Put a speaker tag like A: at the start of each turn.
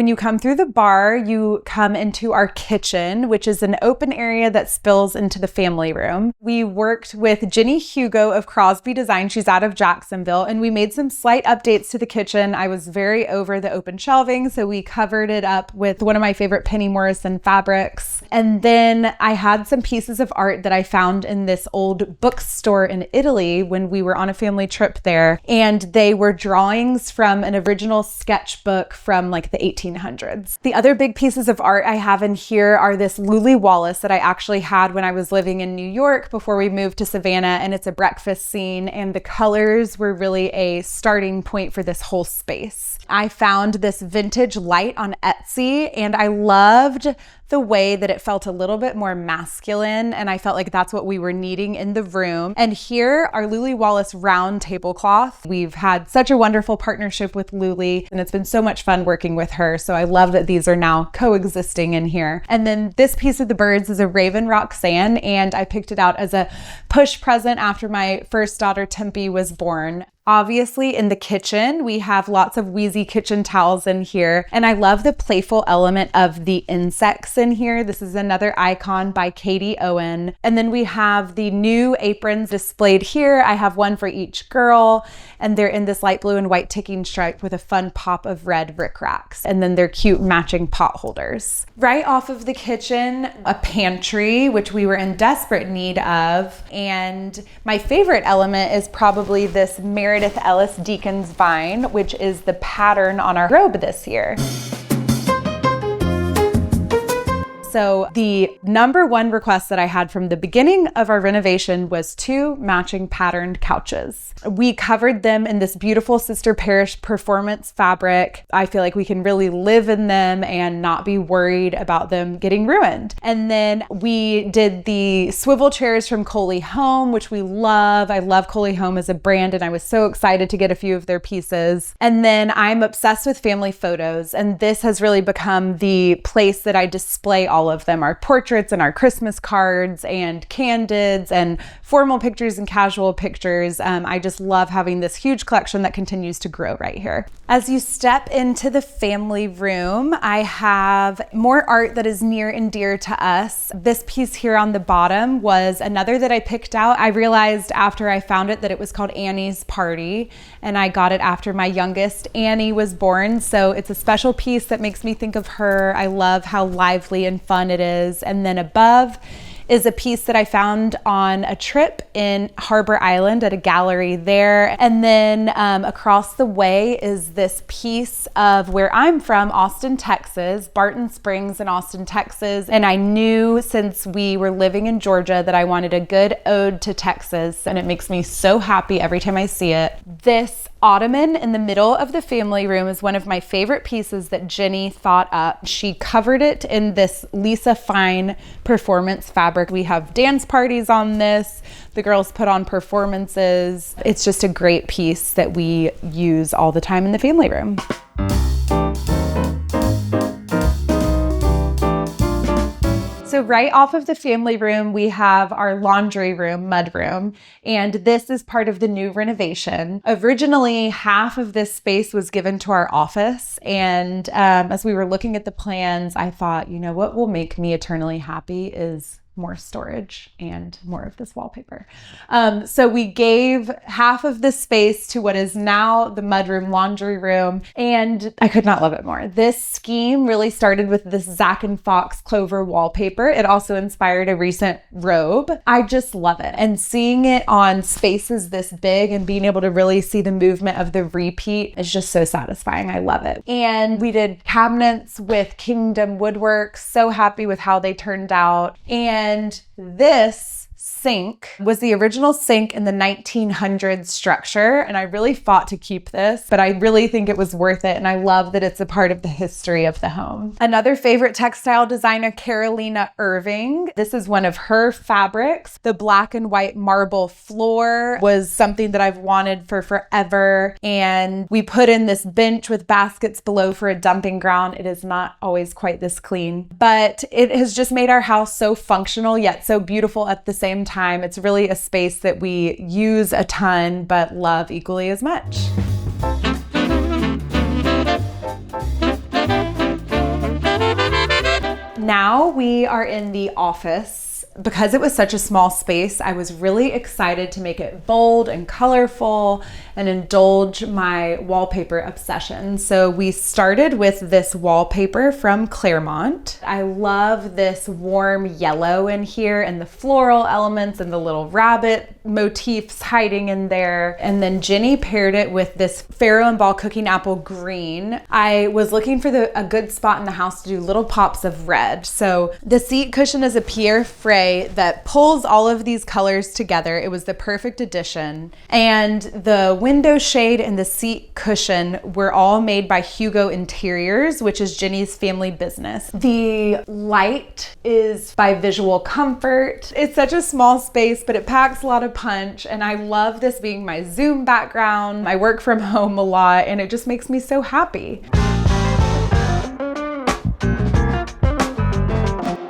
A: When you come through the bar, you come into our kitchen, which is an open area that spills into the family room. We worked with Jenny Hugo of Crosby Design. She's out of Jacksonville, and we made some slight updates to the kitchen. I was very over the open shelving, so we covered it up with one of my favorite Penny Morrison fabrics. And then I had some pieces of art that I found in this old bookstore in Italy when we were on a family trip there. And they were drawings from an original sketchbook from like the 1800s. The other big pieces of art I have in here are this Luli Wallace that I actually had when I was living in New York before we moved to Savannah, and it's a breakfast scene, and the colors were really a starting point for this whole space. I found this vintage light on Etsy, and I loved the way that it felt a little bit more masculine, and I felt like that's what we were needing in the room. And here, our Luli Wallace round tablecloth. We've had such a wonderful partnership with Luli, and it's been so much fun working with her, so I love that these are now coexisting in here. And then this piece of the birds is a Raven Roxanne, and I picked it out as a push present after my first daughter, Tempe, was born. Obviously, in the kitchen, we have lots of Weezie kitchen towels in here, and I love the playful element of the insects in here. This is another icon by Katie Owen. And then we have the new aprons displayed here. I have one for each girl, and they're in this light blue and white ticking stripe with a fun pop of red rickracs. And then they're cute matching pot holders. Right off of the kitchen, a pantry, which we were in desperate need of. And my favorite element is probably this Meredith Ellis Deacon's vine, which is the pattern on our robe this year. So the number one request that I had from the beginning of our renovation was 2 matching patterned couches. We covered them in this beautiful Sister Parish performance fabric. I feel like we can really live in them and not be worried about them getting ruined. And then we did the swivel chairs from Coley Home, which we love. I love Coley Home as a brand, and I was so excited to get a few of their pieces. And then I'm obsessed with family photos, and this has really become the place that I display all of them, our portraits and our Christmas cards and candids and formal pictures and casual pictures. I just love having this huge collection that continues to grow right here. As you step into the family room, I have more art that is near and dear to us. This piece here on the bottom was another that I picked out. I realized after I found it that it was called Annie's Party, and I got it after my youngest Annie was born. So it's a special piece that makes me think of her. I love how lively and fun it is. And then above is a piece that I found on a trip in Harbor Island at a gallery there. And then across the way is this piece of where I'm from, Austin, Texas, Barton Springs in Austin, Texas. And I knew since we were living in Georgia that I wanted a good ode to Texas, and it makes me so happy every time I see it. This ottoman in the middle of the family room is one of my favorite pieces that Jenny thought up. She covered it in this Lisa Fine performance fabric. We have dance parties on this. The girls put on performances. It's just a great piece that we use all the time in the family room. So right off of the family room, we have our laundry room, mud room, and this is part of the new renovation. Originally, half of this space was given to our office, and as we were looking at the plans, I thought, you know, what will make me eternally happy is more storage and more of this wallpaper. So we gave half of the space to what is now the mudroom laundry room, and I could not love it more. This scheme really started with this Zack and Fox Clover wallpaper. It also inspired a recent robe. I just love it. And seeing it on spaces this big and being able to really see the movement of the repeat is just so satisfying. I love it. And we did cabinets with Kingdom Woodwork. So happy with how they turned out. And this sink was the original sink in the 1900s structure, and I really fought to keep this, but I really think it was worth it, and I love that it's a part of the history of the home. Another favorite textile designer, Carolina Irving. This is one of her fabrics. The black and white marble floor was something that I've wanted for forever, and we put in this bench with baskets below for a dumping ground. It is not always quite this clean, but it has just made our house so functional yet so beautiful at the same time. It's really a space that we use a ton but love equally as much. now we are in the office. Because it was such a small space, I was really excited to make it bold and colorful and indulge my wallpaper obsession. So we started with this wallpaper from Claremont. I love this warm yellow in here and the floral elements and the little rabbit motifs hiding in there. And then Jenny paired it with this Farrow and Ball cooking apple green. I was looking for a good spot in the house to do little pops of red. So the seat cushion is a Pierre Frey that pulls all of these colors together. It was the perfect addition. And the window shade and the seat cushion were all made by Hugo Interiors, which is Jenny's family business. The light is by Visual Comfort. It's such a small space, but it packs a lot of punch. And I love this being my Zoom background. I work from home a lot and it just makes me so happy.